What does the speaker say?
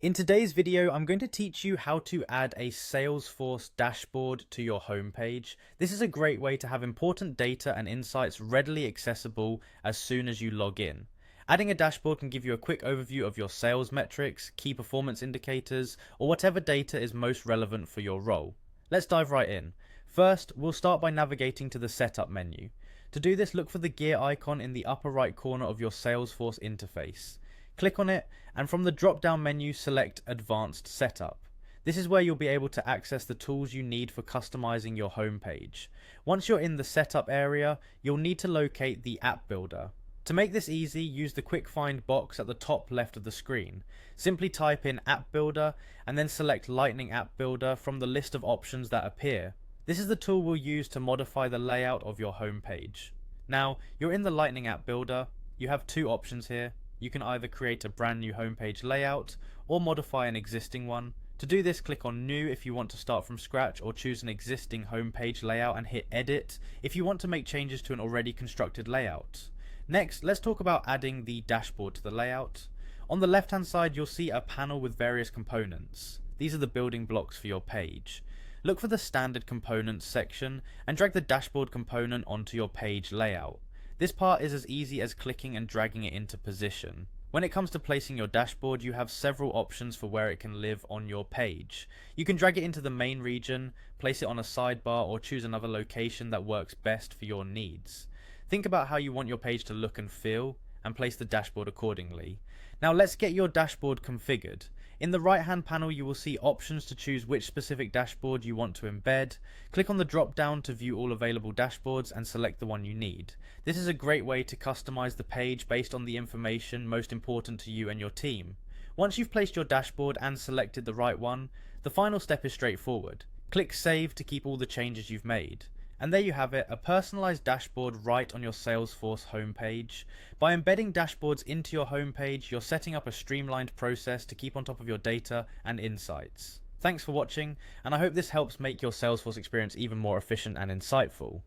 In today's video, I'm going to teach you how to add a Salesforce dashboard to your homepage. This is a great way to have important data and insights readily accessible as soon as you log in. Adding a dashboard can give you a quick overview of your sales metrics, key performance indicators, or whatever data is most relevant for your role. Let's dive right in. First, we'll start by navigating to the Setup menu. To do this, look for the gear icon in the upper right corner of your Salesforce interface. Click on it, and from the drop-down menu, select Advanced Setup. This is where you'll be able to access the tools you need for customizing your homepage. Once you're in the Setup area, you'll need to locate the App Builder. To make this easy, use the Quick Find box at the top left of the screen. Simply type in App Builder, and then select Lightning App Builder from the list of options that appear. This is the tool we'll use to modify the layout of your homepage. Now, you're in the Lightning App Builder. You have two options here. You can either create a brand new homepage layout or modify an existing one. To do this, click on New if you want to start from scratch, or choose an existing homepage layout and hit Edit if you want to make changes to an already constructed layout. Next, let's talk about adding the dashboard to the layout. On the left hand side, you'll see a panel with various components. These are the building blocks for your page. Look for the Standard Components section and drag the dashboard component onto your page layout. This part is as easy as clicking and dragging it into position. When it comes to placing your dashboard, you have several options for where it can live on your page. You can drag it into the main region, place it on a sidebar, or choose another location that works best for your needs. Think about how you want your page to look and feel, and place the dashboard accordingly. Now let's get your dashboard configured. In the right hand panel, you will see options to choose which specific dashboard you want to embed. Click on the drop down to view all available dashboards and select the one you need. This is a great way to customize the page based on the information most important to you and your team. Once you've placed your dashboard and selected the right one, the final step is straightforward. Click Save to keep all the changes you've made. And there you have it, a personalized dashboard right on your Salesforce homepage. By embedding dashboards into your homepage, you're setting up a streamlined process to keep on top of your data and insights. Thanks for watching, and I hope this helps make your Salesforce experience even more efficient and insightful.